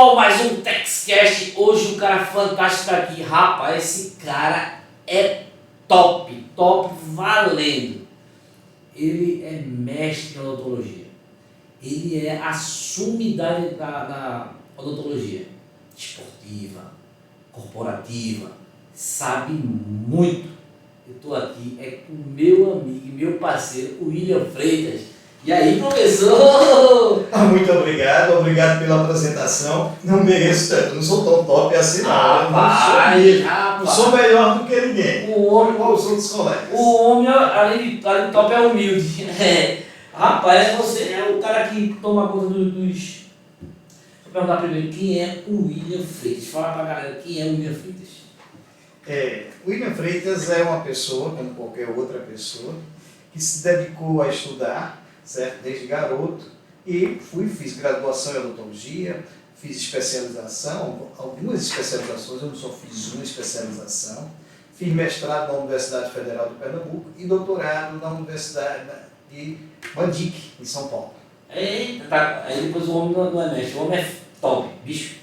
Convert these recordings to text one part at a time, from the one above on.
pessoal, mais um TechCast. Hoje um cara fantástico tá aqui. Rapaz, esse cara é top valendo. Ele é mestre em odontologia. Ele é a sumidade da odontologia. Esportiva, corporativa, sabe muito. Eu estou aqui com o meu amigo e meu parceiro, o William Freitas. E aí, professor? Muito obrigado pela apresentação. Não mereço tanto, não sou tão top assim, não. Não sou melhor do que ninguém. O homem, igual os outros colegas. O homem, além de top, é humilde. Rapaz, você é o cara que toma conta dos. Deixa eu perguntar primeiro, quem é o William Freitas? Fala pra galera, quem é o William Freitas? William Freitas é uma pessoa, como qualquer outra pessoa, que se dedicou a estudar, certo? Desde garoto, e fiz graduação em odontologia, fiz especialização, algumas especializações, eu não só fiz uma especialização, fiz mestrado na Universidade Federal de Pernambuco e doutorado na Universidade de Mandique, em São Paulo. Eita, tá. Aí depois o homem não é mestre, o homem é top, bicho.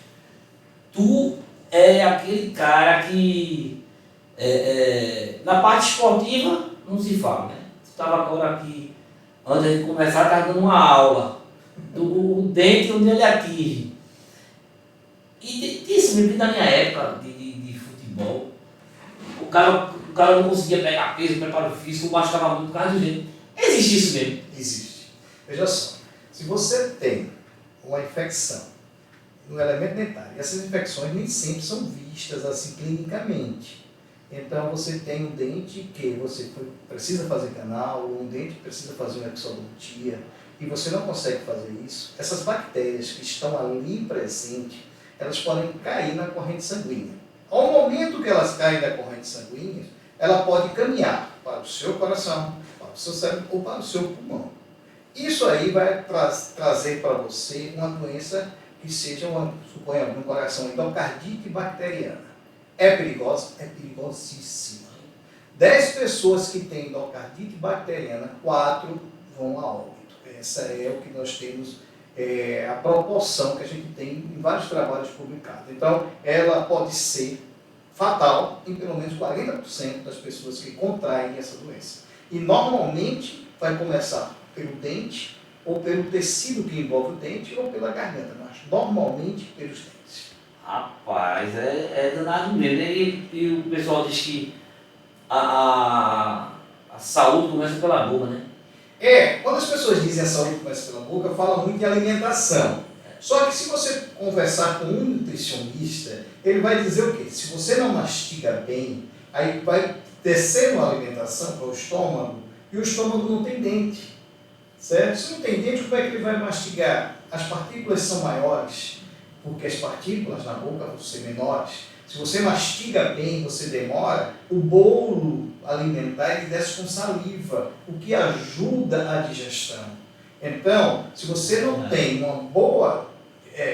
Tu é aquele cara que na parte esportiva não se fala, né? Tu estava agora aqui, antes de começar, estava dando uma aula do dente onde ele atinge. E disso mesmo, na minha época de futebol, o cara não conseguia pegar peso, preparo físico, machucava muito por causa do jeito. Existe isso mesmo? Existe. Veja só, se você tem uma infecção no elemento dentário, e essas infecções nem sempre são vistas assim clinicamente. Então você tem um dente que você precisa fazer canal, ou um dente que precisa fazer uma exodontia, e você não consegue fazer isso. Essas bactérias que estão ali presentes, elas podem cair na corrente sanguínea. Ao momento que elas caem na corrente sanguínea, ela pode caminhar para o seu coração, para o seu cérebro ou para o seu pulmão. Isso aí vai trazer para você uma doença que seja, suponhamos, no coração, endocardite bacteriana. É perigosa? É perigosíssima. 10 pessoas que têm endocardite bacteriana, 4 vão a óbito. Essa é o que nós temos, a proporção que a gente tem em vários trabalhos publicados. Então, ela pode ser fatal em pelo menos 40% das pessoas que contraem essa doença. E normalmente vai começar pelo dente, ou pelo tecido que envolve o dente, ou pela garganta, mas normalmente pelos dentes. Rapaz, é danado mesmo. E o pessoal diz que a saúde começa pela boca, né? Quando as pessoas dizem a saúde começa pela boca, fala muito de alimentação. Só que se você conversar com um nutricionista, ele vai dizer o quê? Se você não mastiga bem, aí vai descer uma alimentação para o estômago, e o estômago não tem dente. Certo? Se não tem dente, como é que ele vai mastigar? As partículas são maiores, porque as partículas na boca vão ser menores. Se você mastiga bem, você demora, o bolo alimentar ele desce com saliva, o que ajuda a digestão. Então, se você não tem uma boa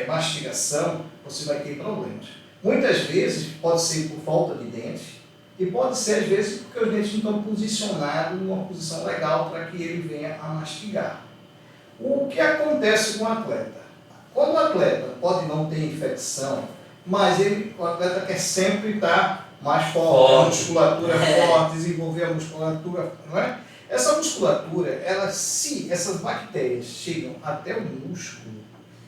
mastigação, você vai ter problemas. Muitas vezes pode ser por falta de dentes, e pode ser, às vezes, porque os dentes não estão posicionados numa posição legal para que ele venha a mastigar. O que acontece com o atleta? Quando o atleta pode não ter infecção, mas o atleta quer sempre estar mais forte, a musculatura forte, desenvolver a musculatura, não é? Essa musculatura, se essas bactérias chegam até o músculo,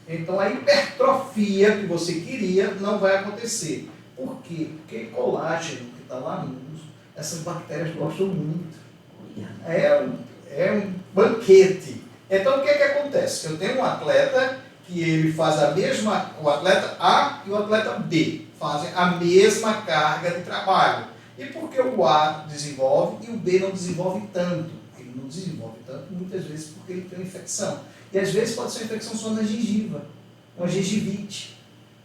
então a hipertrofia que você queria não vai acontecer. Por quê? Porque colágeno que está lá no músculo, essas bactérias gostam muito. É um banquete. Então o que acontece? Eu tenho um atleta que ele faz o atleta A e o atleta B fazem a mesma carga de trabalho. E por que o A desenvolve e o B não desenvolve tanto? Ele não desenvolve tanto muitas vezes porque ele tem uma infecção. E às vezes pode ser uma infecção só na gengiva, uma gengivite.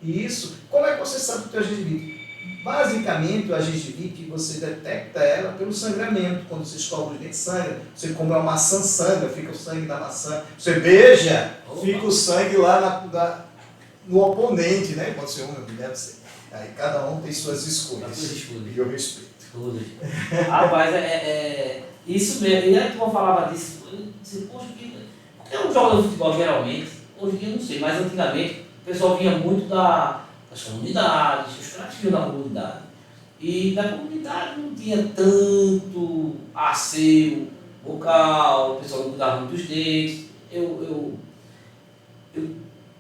E isso, como é que você sabe que tem a gengivite? Basicamente, a gengivite, você detecta ela pelo sangramento. Quando você escova os dentes, sangra. Você come uma maçã, sangra, fica o sangue da maçã. Você beija, fica o sangue lá no oponente, né? Pode ser homem, mulher, não sei. Aí cada um tem suas escolhas. E eu respeito. Rapaz, isso mesmo. E aí tu falava disso, porque um jogador de futebol geralmente, hoje em dia eu não sei, mas antigamente, o pessoal vinha muito das comunidades, os caras que vinham da comunidade. E na comunidade não tinha tanto asseio vocal, o pessoal não cuidava muito dos dentes. Eu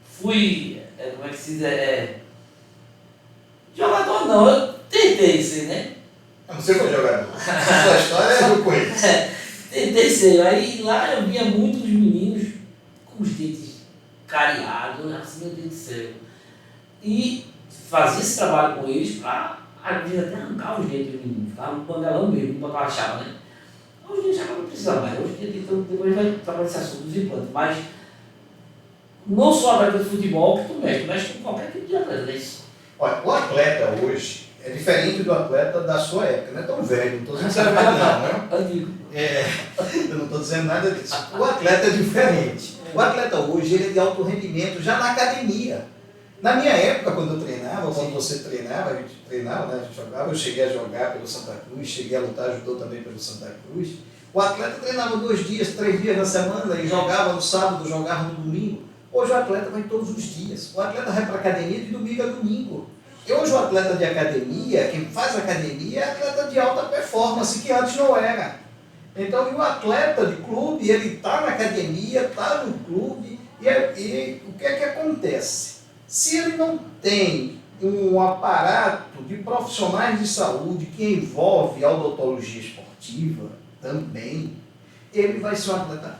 fui, como é que se diz, jogador não, eu tentei ser, né? Você foi jogador. Sua história eu conheço. Tentei ser. Aí lá eu via muitos meninos com os dentes cariados, assim, meu Deus do céu. E fazia esse trabalho com eles para, às vezes, até arrancar os dentes dos meninos. Ficava no panelão mesmo, botava a chave, né? Hoje em dia já não precisa mais. Hoje em dia, depois vai trabalhar esse assunto dos implantes. Mas não só atleta de futebol que tu mexe com qualquer tipo de atleta, é isso. Olha, o atleta hoje é diferente do atleta da sua época, não é tão velho, não estou dizendo que você é velho não, né? Antigo. Eu não estou dizendo nada disso. O atleta é diferente. O atleta hoje ele é de alto rendimento já na academia. Na minha época, quando eu treinava, quando você treinava, a gente treinava, né? A gente jogava, eu cheguei a jogar pelo Santa Cruz, cheguei a lutar judô também pelo Santa Cruz. O atleta treinava 2 dias, 3 dias na semana e jogava no sábado, jogava no domingo. Hoje o atleta vai todos os dias. O atleta vai para a academia de domingo a domingo. E hoje o atleta de academia, quem faz academia, é atleta de alta performance, que antes não era. Então, e o atleta de clube, ele está na academia, está no clube, e o que é que acontece? Se ele não tem um aparato de profissionais de saúde que envolve a odontologia esportiva também, ele vai ser um atleta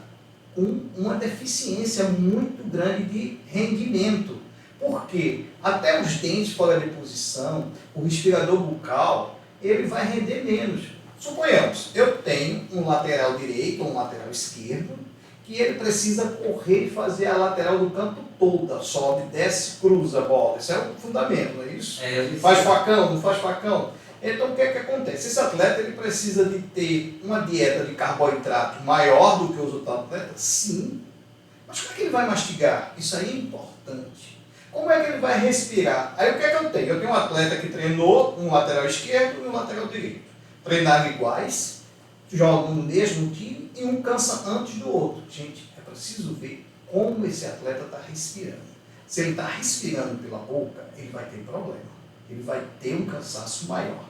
com uma deficiência muito grande de rendimento. Porque até os dentes fora de posição, o respirador bucal, ele vai render menos. Suponhamos, eu tenho um lateral direito ou um lateral esquerdo, que ele precisa correr e fazer a lateral do campo toda, sobe, desce, cruza a bola. Isso é o fundamento, não é isso? Faz facão, não faz facão. Então o que é que acontece? Esse atleta ele precisa de ter uma dieta de carboidrato maior do que os outros atletas? Sim. Mas como é que ele vai mastigar? Isso aí é importante. Como é que ele vai respirar? Aí o que é que eu tenho? Eu tenho um atleta que treinou um lateral esquerdo e um lateral direito. Treinaram iguais, jogam no mesmo time e um cansa antes do outro. Gente, é preciso ver como esse atleta está respirando. Se ele está respirando pela boca, ele vai ter problema. Ele vai ter um cansaço maior.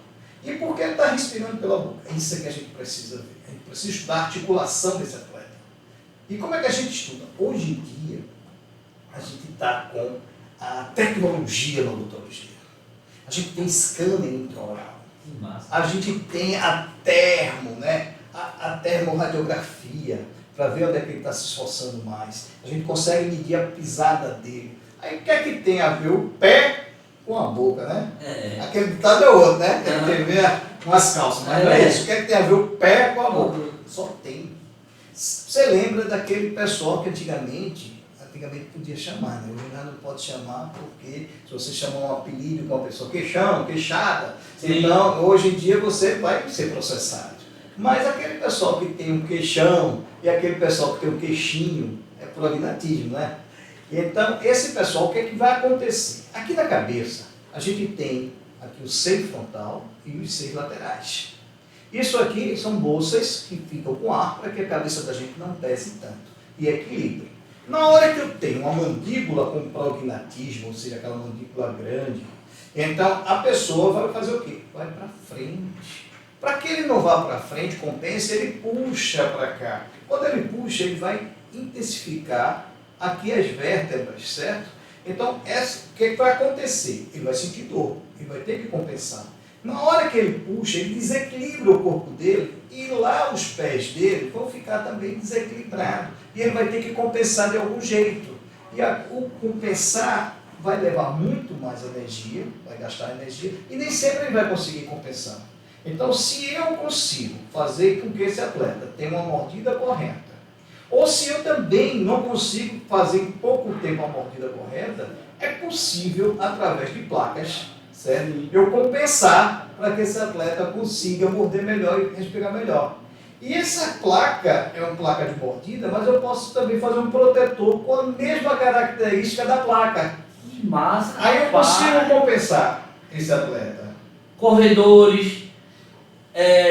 E por que ele está respirando pela boca? É isso que a gente precisa ver. A gente precisa estudar a articulação desse atleta. E como é que a gente estuda? Hoje em dia, a gente está com a tecnologia na odontologia. A gente tem scanner intraoral. A gente tem a termo, né? A termoradiografia, para ver onde é que ele está se esforçando mais. A gente consegue medir a pisada dele. Aí o que é que tem a ver o pé com a boca, né? Aquele ditado é outro, né? Tem que ver umas calças, mas não é isso. O que é que tem a ver o pé com a boca? Só tem. Você lembra daquele pessoal que antigamente podia chamar, né? Hoje já não pode chamar porque se você chamar um apelido com uma pessoa, queixão, queixada, então hoje em dia você vai ser processado. Mas aquele pessoal que tem um queixão e aquele pessoal que tem um queixinho, é prognatismo, né? Então, esse pessoal, o que é que vai acontecer? Aqui na cabeça, a gente tem aqui o seio frontal e os seios laterais. Isso aqui são bolsas que ficam com ar para que a cabeça da gente não pese tanto e equilibre. Na hora que eu tenho uma mandíbula com prognatismo, ou seja, aquela mandíbula grande, então a pessoa vai fazer o quê? Vai para frente. Para que ele não vá para frente, compensa, ele puxa para cá. Quando ele puxa, ele vai intensificar aqui as vértebras, certo? Então, o que vai acontecer? Ele vai sentir dor, ele vai ter que compensar. Na hora que ele puxa, ele desequilibra o corpo dele e lá os pés dele vão ficar também desequilibrados. E ele vai ter que compensar de algum jeito. E o compensar vai levar muito mais energia, vai gastar energia, e nem sempre ele vai conseguir compensar. Então, se eu consigo fazer com que esse atleta tenha uma mordida correta, ou se eu também não consigo fazer em pouco tempo a mordida correta, é possível, através de placas, certo? Eu compensar para que esse atleta consiga morder melhor e respirar melhor. E essa placa é uma placa de mordida, mas eu posso também fazer um protetor com a mesma característica da placa. Que massa! Aí eu consigo compensar esse atleta. Corredores,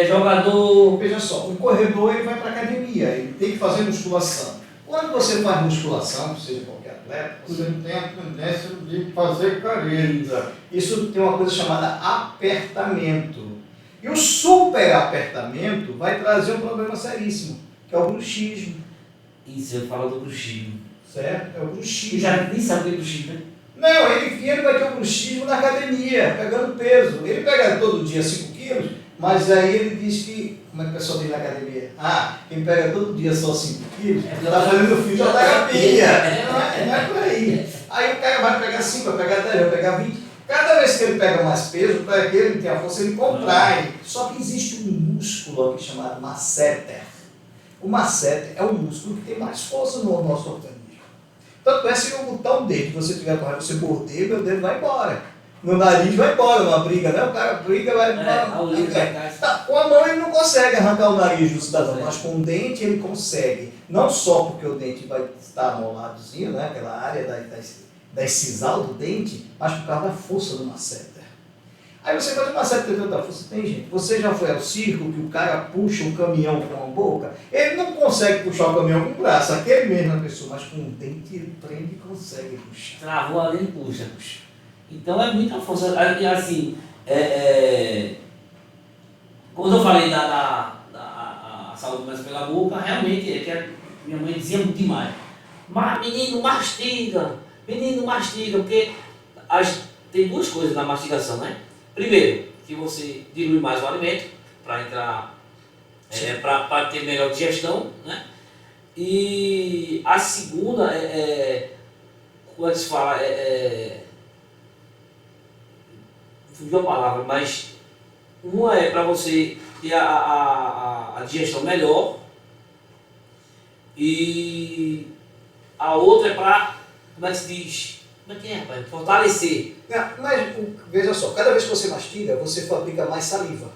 jogador... Veja só, o corredor ele vai para a academia, ele tem que fazer musculação. Quando você faz musculação, seja qualquer atleta, Você tem a tendência de fazer careta. isso tem uma coisa chamada apertamento. E o superapertamento vai trazer um problema seríssimo, que é o bruxismo. Isso, eu falo do bruxismo. Certo? É o Tu bruxismo. já nem sabe o que é bruxismo, né? Não, ele vai ter o bruxismo na academia, pegando peso. Ele pega todo dia 5 quilos, mas aí ele diz que, como é que o pessoal diz na academia? Ah, quem pega todo dia só 5 quilos, está fazendo fisioterapia. Não é por aí. Aí o cara vai pegar 5, vai pegar 10, vai pegar 20. Cada vez que ele pega mais peso, para que ele tenha força, ele contrai. Só que existe um músculo aqui chamado masseter. O masseter é um músculo que tem mais força no nosso organismo. Tanto é se eu botar um dedo, você tiver com raiva, você morder, meu dedo vai embora. Meu nariz vai embora numa briga, né? O cara briga, vai embora. Com a mão ele não consegue arrancar o nariz do cidadão, mas com o dente ele consegue. Não só porque o dente vai estar amoladozinho, né? Aquela área da incisal do dente, mas por causa da força do masseter. Aí você faz uma certa tanta força. Tem gente, você já foi ao circo que o cara puxa um caminhão com a boca? Ele não consegue puxar o caminhão com o braço, aquele mesmo pessoa, mas com o dente ele prende e consegue puxar. Travou ali e puxa. Então é muita força. E assim, quando eu falei da saúde começa pela boca, realmente é que a minha mãe dizia muito demais. Mas menino mastiga, porque tem duas coisas na mastigação, né? Primeiro, que você dilui mais o alimento para entrar, para ter melhor digestão, né? E a segunda como é que se fala? Fugiu a palavra, mas uma é para você ter a digestão melhor e a outra é para, como é que se diz? Como é que é, rapaz? Fortalecer. Mas veja só, cada vez que você mastiga, você fabrica mais saliva.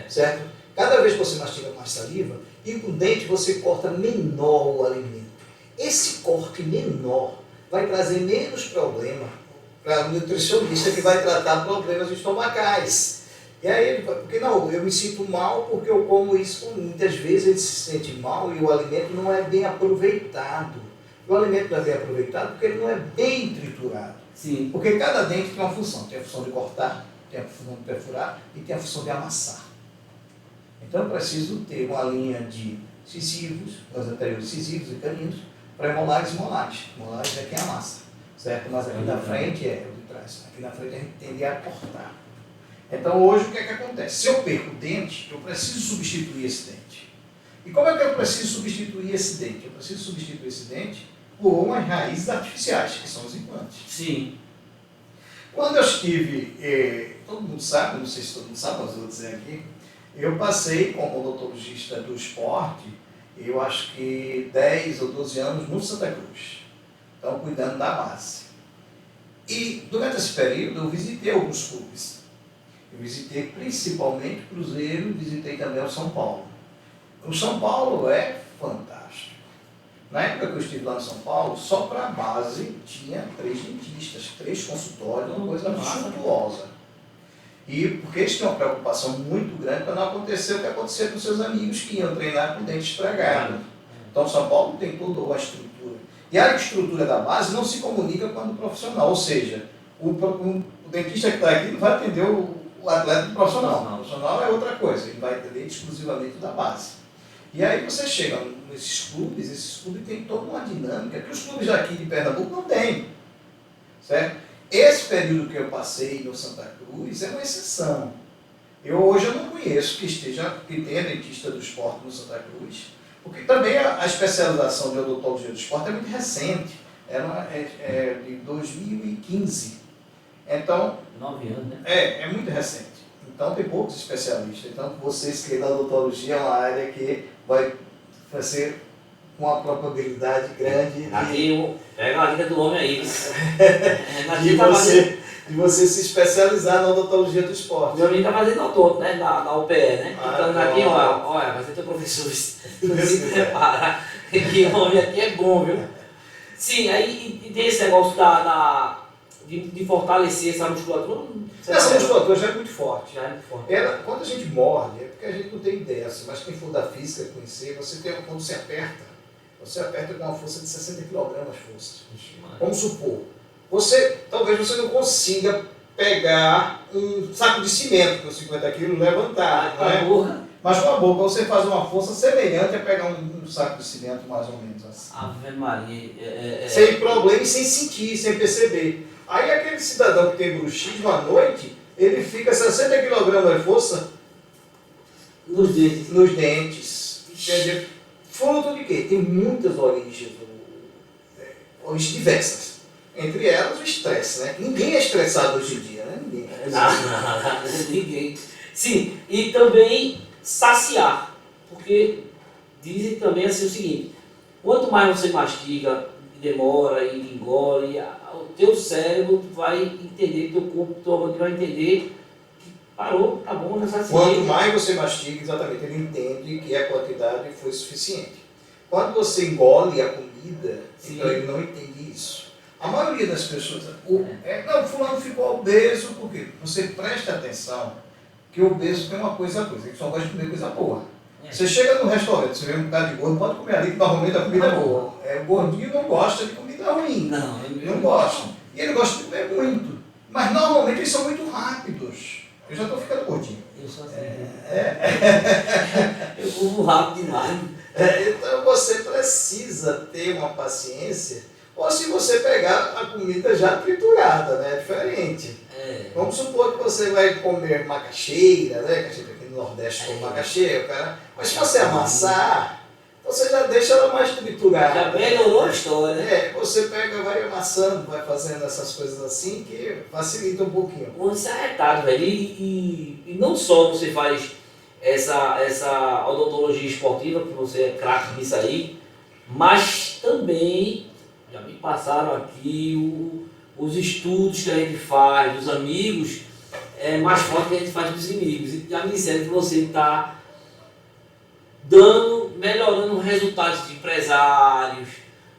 Certo? Cada vez que você mastiga mais saliva, e com o dente você corta menor o alimento. Esse corte menor vai trazer menos problema para o nutricionista que vai tratar problemas estomacais. E aí, porque não, eu me sinto mal porque eu como isso, muitas vezes ele se sente mal e o alimento não é bem aproveitado. O alimento não é bem aproveitado porque ele não é bem triturado. Sim. Porque cada dente tem uma função. Tem a função de cortar, tem a função de perfurar e tem a função de amassar. Então eu preciso ter uma linha de cisivos, os anteriores cisivos e caninos, para molares e molares. Molares é quem amassa, certo? Mas aqui na frente é o de trás. Aqui na frente a gente tende a cortar. Então hoje o que é que acontece? Se eu perco o dente, eu preciso substituir esse dente. E como é que eu preciso substituir esse dente? Eu preciso substituir esse dente por umas raízes artificiais, que são os implantes. Sim. Quando eu estive, todo mundo sabe, não sei se todo mundo sabe, mas eu vou dizer aqui, eu passei como odontologista do esporte, eu acho que 10 ou 12 anos no Santa Cruz, então cuidando da base. E durante esse período eu visitei alguns clubes. Eu visitei principalmente o Cruzeiro, visitei também o São Paulo. O São Paulo é fantástico. Na época que eu estive lá no São Paulo, só para a base tinha 3 dentistas, 3 consultórios, uma coisa suntuosa. E porque eles tinham uma preocupação muito grande para não acontecer o que acontecia com seus amigos que iam treinar com o dente estragado. Então São Paulo tem toda uma estrutura. E a estrutura da base não se comunica com a do profissional, ou seja, o dentista que está aqui não vai atender o atleta do profissional. O profissional é outra coisa, ele vai atender exclusivamente da base. E aí você chega nesses clubes, esses clubes têm toda uma dinâmica que os clubes daqui de Pernambuco não têm. Certo? Esse período que eu passei no Santa Cruz é uma exceção. Hoje eu não conheço que tenha dentista do esporte no Santa Cruz, porque também a especialização de odontologia do esporte é muito recente, é de 2015. Então, 9 anos, né? é muito recente. Então tem poucos especialistas. Então vocês que da odontologia é uma área que vai ser com uma probabilidade grande Aqui, pega a dica do homem aí. de você se especializar na odontologia do esporte. Meu amigo está fazendo odonto, né? Na UPE, né? Então aqui, bom. olha, vai ser teu professor. Se prepara. Que o homem aqui é bom, viu? Sim, aí e tem esse negócio de fortalecer essa musculatura. Essa musculatura já é muito forte. Já é muito forte. Quando a gente morde, é porque a gente não tem ideia, mas quem for da física conhecer, quando se aperta, Você aperta com uma força de 60 kg força. Vamos supor, talvez você não consiga pegar um saco de cimento com 50 kg e levantar, não é? Mas com a boca você faz uma força semelhante a pegar um saco de cimento, mais ou menos assim. Ave Maria. Sem problema e sem sentir, sem perceber. Aí aquele cidadão que tem bruxismo à noite, ele fica 60 kg de força nos dentes. Entendeu? Fruto de quê? Tem muitas origens diversas. Entre elas o estresse, né? Ninguém é estressado hoje em dia, né? Ninguém. Ninguém. Sim, e também saciar. Porque dizem também assim o seguinte, quanto mais você mastiga, demora e engole, o teu cérebro vai entender, teu corpo, teu organismo vai entender que parou, tá bom, já saciei. Quanto mais você mastiga, exatamente, ele entende que a quantidade foi suficiente. Quando você engole a comida, então ele não entende isso. A maioria das pessoas, fulano ficou obeso, por quê? Você presta atenção que o obeso tem uma coisa, ele só gosta de comer coisa boa. Você chega no restaurante, você vê um bocado de gordo, pode comer ali, que normalmente a comida é boa. O gordinho não gosta de comida ruim. Não gosta. E ele gosta de comer muito. Mas normalmente eles são muito rápidos. Eu já estou ficando gordinho. Eu sou assim. Eu como rápido demais. Então você precisa ter uma paciência, ou se você pegar a comida já triturada, né? É diferente. Vamos supor que você vai comer macaxeira, né? Que a gente aqui no Nordeste come macaxeira, cara. Mas se você amassar, você já deixa ela mais triturada. Já melhorou a história. Você pega, vai amassando, vai fazendo essas coisas assim, que facilita um pouquinho. Isso é arretado, velho. E não só você faz essa odontologia esportiva, que você é craque nisso aí, mas também, já me passaram aqui os estudos que a gente faz, dos amigos, é mais forte que a gente faz dos inimigos. E já me disseram que você está melhorando resultados de empresários,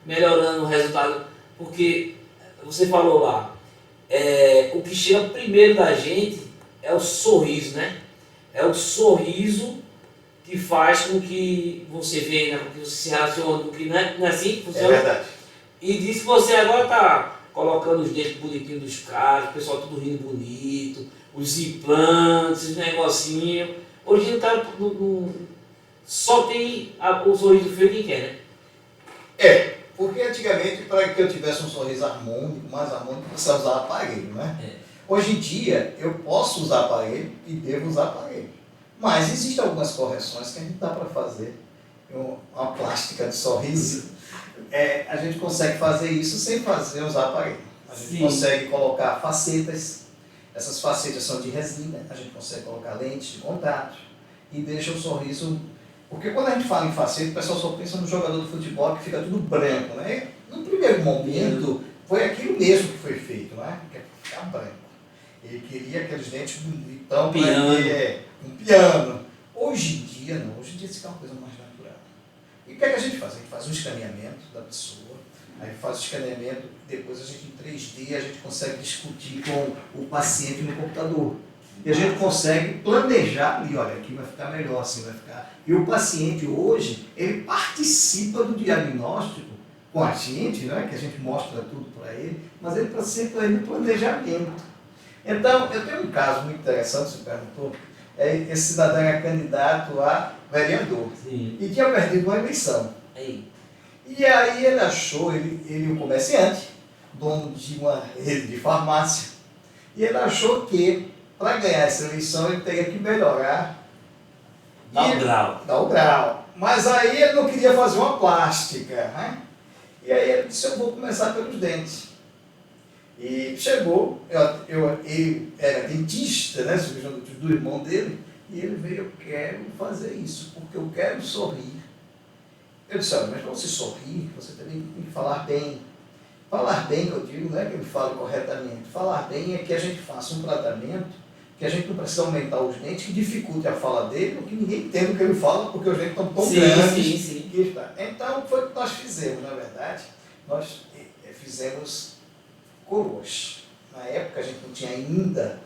melhorando o resultado, porque você falou lá, o que chega primeiro da gente é o sorriso, né? É o sorriso que faz com que você venha, com que você se relacione, com que não é assim que funciona. É verdade. E disse que você agora está colocando os dentes bonitinhos dos caras, o pessoal tudo rindo bonito, os implantes, os negocinhos. Hoje o cara só tem o sorriso feio quem quer, né? Porque antigamente, para que eu tivesse um sorriso harmônico, mais harmônico, eu precisava usar aparelho, né? Hoje em dia, eu posso usar aparelho e devo usar aparelho. Mas existem algumas correções que a gente dá para fazer. Uma plástica de sorriso, a gente consegue fazer isso sem usar aparelho. A gente consegue colocar facetas, essas facetas são de resina, a gente consegue colocar lentes de contato e deixa o sorriso... Porque quando a gente fala em faceta, o pessoal só pensa no jogador de futebol que fica tudo branco, né? No primeiro momento, foi aquilo mesmo que foi feito, né? Que é ficar branco. Ele queria aqueles dentes bonitão, um piano. Hoje em dia, não. Hoje em dia, isso é uma coisa mais natural. E o que é que a gente faz? A gente faz um escaneamento da pessoa, aí faz o escaneamento, depois a gente, em 3D, a gente consegue discutir com o paciente no computador. E a gente consegue planejar ali, olha, aqui vai ficar melhor, assim vai ficar. E o paciente hoje, ele participa do diagnóstico com a gente, né, que a gente mostra tudo para ele, mas ele participa no planejamento. Então, eu tenho um caso muito interessante, você perguntou, esse cidadão é candidato a vereador. E tinha perdido uma eleição. E aí ele achou, ele é um comerciante, dono de uma rede de farmácia, e ele achou que para ganhar essa eleição ele teria que melhorar. Dar o grau. Mas aí ele não queria fazer uma plástica, né? E aí ele disse, eu vou começar pelos dentes. E chegou, ele era dentista, né, do irmão dele, e ele veio, eu quero fazer isso, porque eu quero sorrir. Eu disse, mas para você sorrir, você também tem que falar bem. Falar bem, que eu digo, não é que ele fale corretamente. Falar bem é que a gente faça um tratamento que a gente não precisa aumentar os dentes, que dificulte a fala dele, ou que ninguém entenda o que ele fala, porque os dentes estão tão grandes. Que está. Então, foi o que nós fizemos, na verdade. Nós fizemos coroas. Na época, a gente não tinha ainda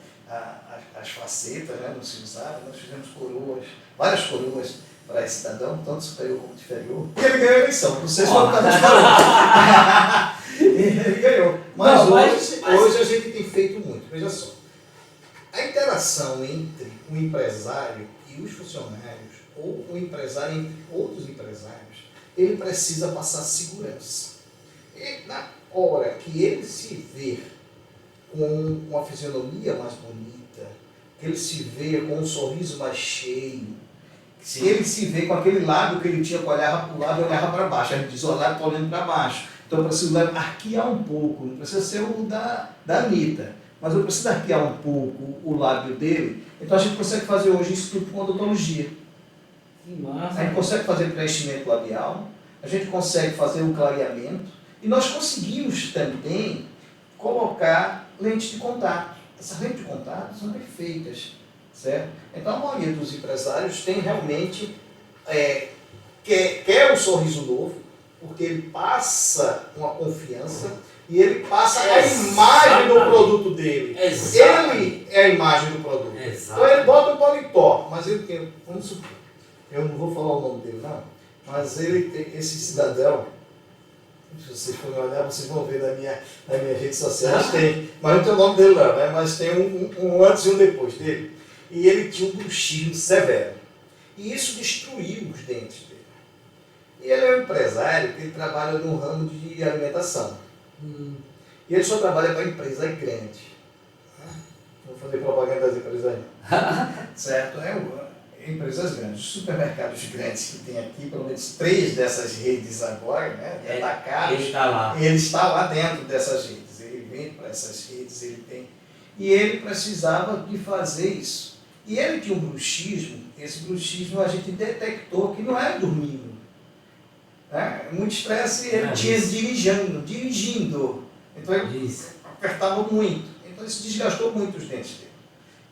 as facetas, né, não se usava, nós fizemos coroas, várias coroas para esse cidadão, tanto superior como inferior, e ele ganhou a eleição. Não sei se foi por causa dos valores. Ele ganhou. Mas, Não, hoje a gente tem feito muito. Veja só. A interação entre o empresário e os funcionários, ou o empresário entre outros empresários, ele precisa passar segurança. E na hora que ele se vê com uma fisionomia mais bonita, que ele se vê com um sorriso mais cheio, se ele se vê com aquele lábio que ele tinha que olhava para o lado e olhava para baixo, a gente diz, o lábio está olhando para baixo. Então eu preciso arquear um pouco, não precisa ser o da Anitta, mas eu preciso arquear um pouco o lábio dele. Então a gente consegue fazer hoje isso tudo com odontologia. Que massa. A gente consegue fazer preenchimento labial, a gente consegue fazer o clareamento, e nós conseguimos também colocar lentes de contato. Essas lentes de contato são perfeitas, certo? Então a maioria dos empresários tem realmente, quer um sorriso novo, porque ele passa uma confiança e ele passa a imagem do produto dele. Ele é a imagem do produto. Então ele bota o paletó, mas ele tem, vamos supor, eu não vou falar o nome dele não, mas ele tem, esse cidadão, se vocês forem olhar, vocês vão ver nas minhas redes sociais, tem, mas não tem o nome dele lá, né? Mas tem um antes e um depois dele. E ele tinha um bruxismo severo. E isso destruiu os dentes dele. E ele é um empresário que ele trabalha no ramo de alimentação. E ele só trabalha para empresa grande. Não vou fazer propaganda das empresas não. Certo? Empresas grandes, supermercados grandes que tem aqui, pelo menos 3 dessas redes agora, né? Ele está lá. Ele está lá dentro dessas redes, ele vem para essas redes, ele tem. E ele precisava de fazer isso. E ele tinha um bruxismo, esse bruxismo a gente detectou que não era dormindo. Né? Muito estresse ele tinha dirigindo. Então ele apertava muito. Então isso desgastou muito os dentes dele.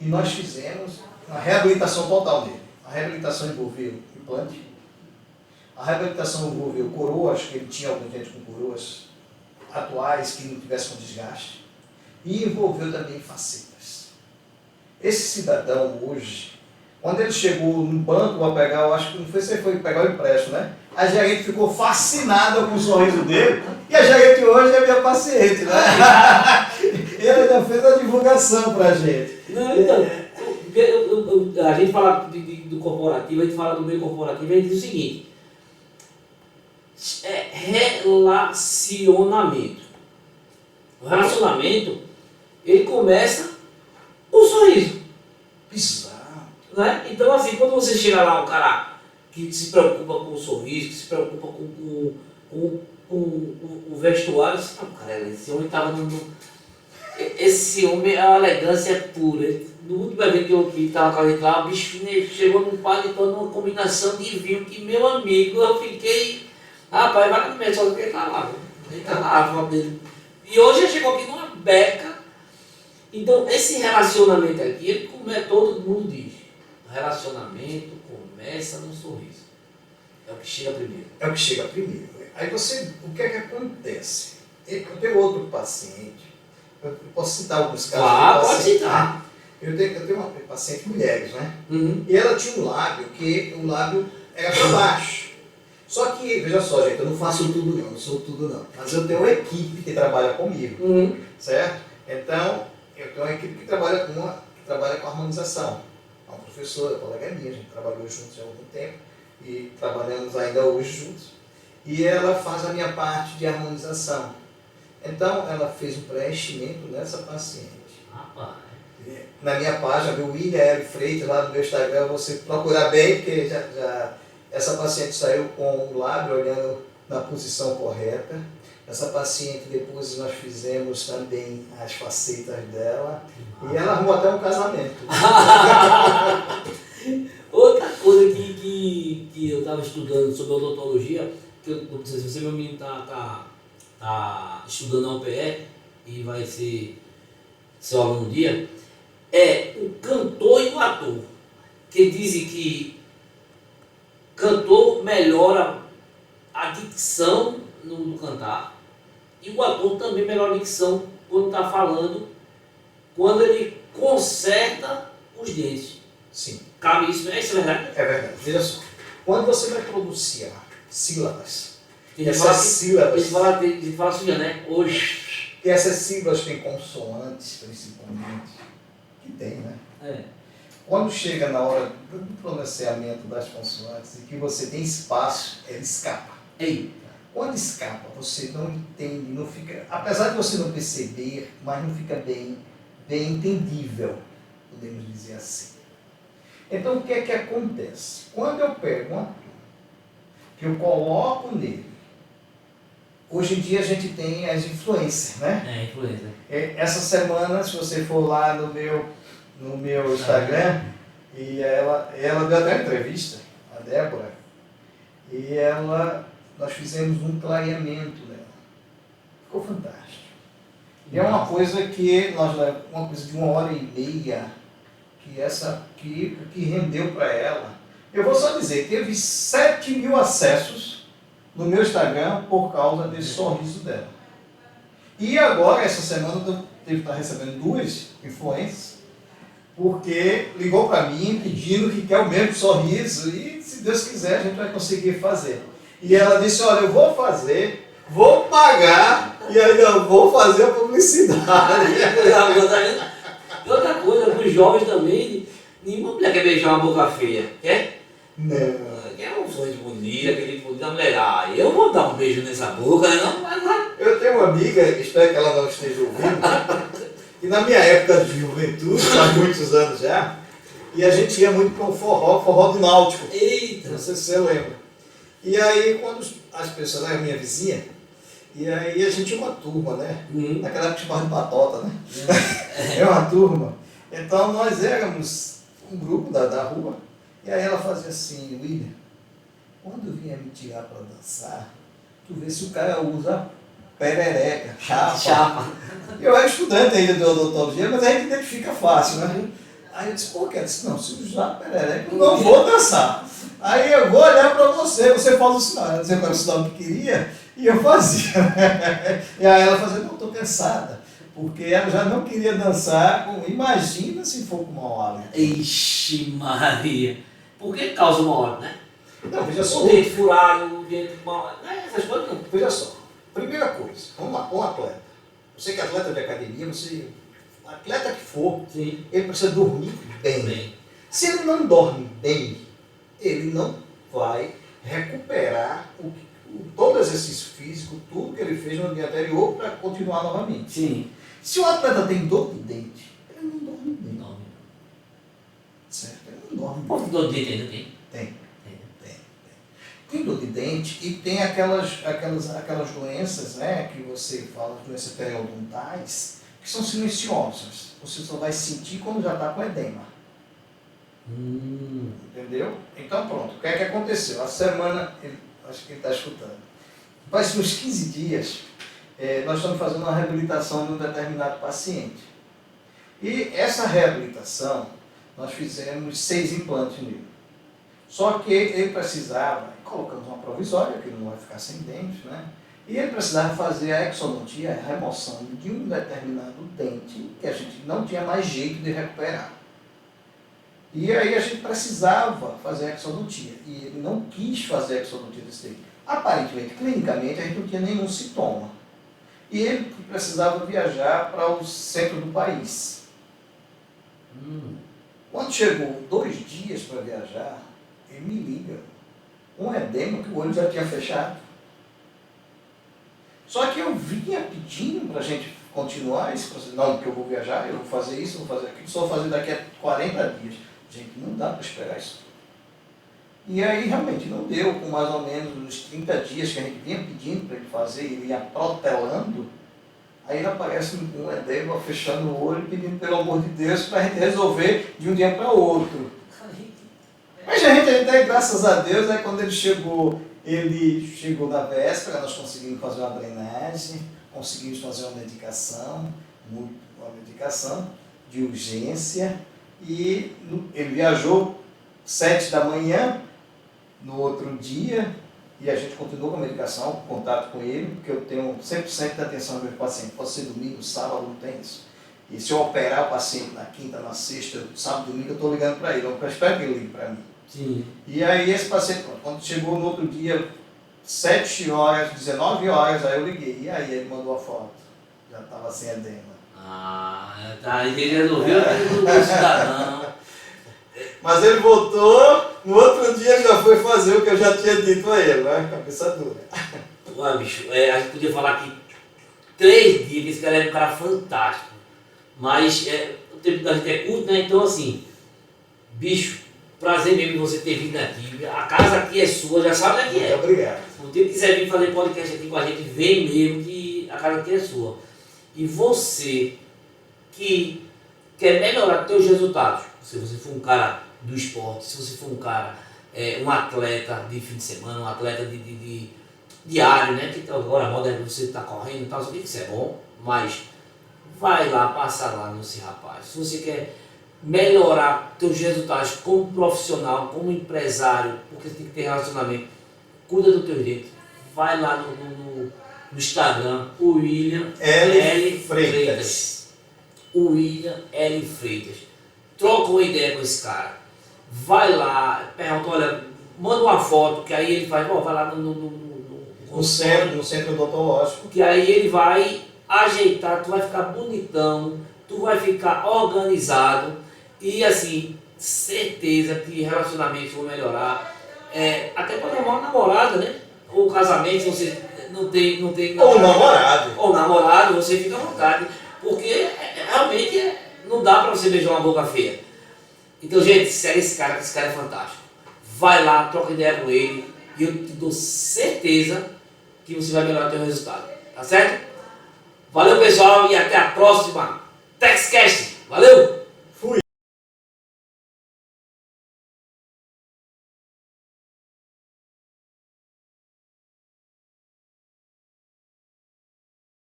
E nós fizemos uma reabilitação total dele. A reabilitação envolveu implante, a reabilitação envolveu coroas, que ele tinha alguns dentes com coroas atuais que não tivessem com desgaste, e envolveu também facetas. Esse cidadão hoje, quando ele chegou no banco para pegar, eu acho que não foi se ele foi pegar o empréstimo, né? A gerente ficou fascinada com o sorriso dele, e a gerente hoje é minha paciente, né? Ele ainda fez a divulgação para a gente. Não, então, a gente fala do corporativo, a gente fala do meio corporativo, a gente diz o seguinte, relacionamento. O relacionamento, ele começa com o sorriso. Exato. Né? Então, assim, quando você chega lá, um cara que se preocupa com o sorriso, que se preocupa com o vestuário, você fala, cara, esse homem estava Esse homem, a elegância é pura. No último evento que eu vi, estava com a gente lá, o bicho chegou num paletó numa combinação de vinho que, meu amigo, eu fiquei. Rapaz, vai comer só que ele tá lá. Ele tá lá, a foto dele. E hoje ele chegou aqui numa beca. Então, esse relacionamento aqui, todo mundo diz. O relacionamento começa no sorriso. É o que chega primeiro. É o que chega primeiro. Aí o que é que acontece? Eu tenho outro paciente. Eu posso citar alguns casos. Ah, pode citar. Eu tenho uma paciente, mulheres, né? Uhum. E ela tinha um lábio que o lábio era para baixo. Só que, veja só, gente, eu não faço tudo não sou tudo não. Mas eu tenho uma equipe que trabalha comigo, certo? Então, eu tenho uma equipe que trabalha com harmonização. É uma professora, colega minha, a gente trabalhou juntos há algum tempo e trabalhamos ainda hoje juntos. E ela faz a minha parte de harmonização. Então, ela fez um preenchimento nessa paciente. Rapaz. Na minha página, viu, William L. Freitas, lá no meu Instagram, você procurar bem, porque essa paciente saiu com o lábio olhando na posição correta. Essa paciente, depois nós fizemos também as facetas dela, e ela arrumou até um casamento. Outra coisa que eu estava estudando sobre odontologia, que eu não sei se você, meu menino, está estudando a UPE e vai ser seu aluno um dia, é o cantor e o ator, que dizem que cantor melhora a dicção no cantar e o ator também melhora a dicção quando está falando, quando ele conserta os dentes. Sim. Cabe isso, é isso, é verdade? É verdade. Veja só. Quando você vai pronunciar sílabas, Tem que essas falar, sílabas, tem que falar assim, né? Hoje. e essas sílabas têm consoantes, principalmente, que tem, né? É. Quando chega na hora do pronunciamento das consoantes e que você tem espaço, ela escapa. Ei. Quando escapa, você não entende, não fica, apesar de você não perceber, mas não fica bem entendível, podemos dizer assim. Então, o que é que acontece? Quando eu pego um ator, que eu coloco nele, hoje em dia a gente tem as influências, né? É, influenza. Essa semana, se você for lá no meu Instagram, e ela deu até uma entrevista, a Débora, e nós fizemos um clareamento dela. Ficou fantástico. E é uma coisa que uma coisa de 1h30, que rendeu para ela. Eu vou só dizer, teve 7.000 acessos no meu Instagram por causa desse sorriso dela. E agora, essa semana, eu devo estar recebendo 2 influências, porque ligou para mim pedindo que quer o mesmo sorriso e, se Deus quiser, a gente vai conseguir fazer. E ela disse, olha, eu vou fazer, vou pagar e ainda vou fazer a publicidade. E outra coisa, para os jovens também, nenhuma mulher quer beijar uma boca feia, quer? Não. Quer um sorriso bonito, aquele bonito da mulher. Eu vou dar um beijo nessa boca, né? Não. Eu tenho uma amiga, espero que ela não esteja ouvindo, que na minha época de juventude, há muitos anos já, e a gente ia muito para o forró do Náutico. Eita! Não sei se você lembra. E aí, quando as pessoas, era minha vizinha, e aí a gente tinha uma turma, né? Naquela época chamava de batota, né? É uma turma. Então nós éramos um grupo da rua, e aí ela fazia assim, William, quando vier me tirar para dançar, tu vê se o cara usa perereca, chapa. Eu era estudante ainda do odontologia, mas a gente identifica fácil, né? Aí eu disse, pô, cara, disse, não, se usar perereca, eu não vou dançar. Aí eu vou olhar para você faz o sinal. Ela dizia qual era o sinal que queria, e eu fazia. E aí ela fazia, não, estou cansada. Porque ela já não queria dançar, imagina se for com mau hálito. Ixi, Maria. Por que causa uma hora, né? Não, veja só. O dente furado, o dente mal. Essas coisas não. Veja só. Primeira coisa, vamos lá, um atleta. Você que é atleta de academia, atleta que for, Sim. ele precisa dormir bem. Se ele não dorme bem, ele não vai recuperar todo o exercício físico, tudo que ele fez no dia anterior para continuar novamente. Sim. Se o atleta tem dor de dente, ele não dorme bem. Não. Certo? Ele não dorme bem. Por que dor de dente ainda tem? Tem dor de dente e tem aquelas doenças, né, que você fala, doenças periodontais, que são silenciosas. Você só vai sentir quando já está com edema. Entendeu? Então pronto, o que é que aconteceu? A semana, acho que ele está escutando, faz uns 15 dias, nós estamos fazendo uma reabilitação de um determinado paciente. E essa reabilitação, nós fizemos 6 implantes nele. Só que ele precisava, colocamos uma provisória, que ele não vai ficar sem dente, né? E ele precisava fazer a exodontia, a remoção de um determinado dente que a gente não tinha mais jeito de recuperar. E aí a gente precisava fazer a exodontia. E ele não quis fazer a exodontia desse dente. Aparentemente, clinicamente, a gente não tinha nenhum sintoma. E ele precisava viajar para o centro do país. Quando chegou 2 dias para viajar, ele me liga. Um edema que o olho já tinha fechado. Só que eu vinha pedindo para a gente continuar esse processo. Não, porque eu vou viajar, eu vou fazer isso, eu vou fazer aquilo, só vou fazer daqui a 40 dias. Gente, não dá para esperar isso tudo. E aí realmente não deu, com mais ou menos uns 30 dias que a gente vinha pedindo para ele fazer, ele ia protelando, aí ele aparece um edema fechando o olho, pedindo pelo amor de Deus para a gente resolver de um dia para outro. Mas a gente até, graças a Deus, quando ele chegou na véspera, nós conseguimos fazer uma drenagem, conseguimos fazer uma medicação de urgência, e ele viajou 7 da manhã, no outro dia, e a gente continuou com a medicação, contato com ele, porque eu tenho 100% de atenção ao meu paciente. Pode ser domingo, sábado, não tem isso. E se eu operar o paciente na quinta, na sexta, sábado, domingo, eu estou ligando para ele. Eu espero que ele ligue para mim. Sim. E aí esse paciente, quando chegou no outro dia, 7 horas, 19 horas, aí eu liguei. E aí ele mandou a foto. Já estava sem edema. Ah, tá. Ele resolveu do cidadão. Mas ele voltou, no outro dia já foi fazer o que eu já tinha dito a ele, né? Cabeça dura. Ué, bicho, a gente podia falar aqui 3 dias, que esse cara é um cara fantástico. Mas o tempo da gente é curto, né? Então, assim, bicho, prazer mesmo você ter vindo aqui. A casa aqui é sua, já sabe onde é que é. Muito obrigado. Se você quiser vir fazer podcast aqui com a gente, vem mesmo, que a casa aqui é sua. E você que quer melhorar os seus resultados, se você for um cara do esporte, se você for um cara, um atleta de fim de semana, um atleta de diário, né? Que agora a moda é você estar correndo e tal, eu sei que isso é bom, mas vai lá, passa lá nesse rapaz. Se você quer melhorar seus resultados como profissional, como empresário, porque você tem que ter relacionamento, cuida do teu jeito, vai lá no Instagram, o William L. Freitas. O William L. Freitas. Troca uma ideia com esse cara. Vai lá, pergunta, olha, manda uma foto, que aí ele vai lá No centro odontológico. que aí ele vai ajeitar, tu vai ficar bonitão, tu vai ficar organizado e assim, certeza que relacionamentos vão melhorar. Até para arrumar uma namorada, né? Ou casamento, se você não tem Ou namorado. ou namorado, você fica à vontade. Porque realmente não dá para você beijar uma boca feia. Então, gente, segue esse cara, que esse cara é fantástico. Vai lá, troca ideia com ele e eu te dou certeza que você vai melhorar o seu resultado. Tá certo? Valeu, pessoal, e até a próxima TechCast!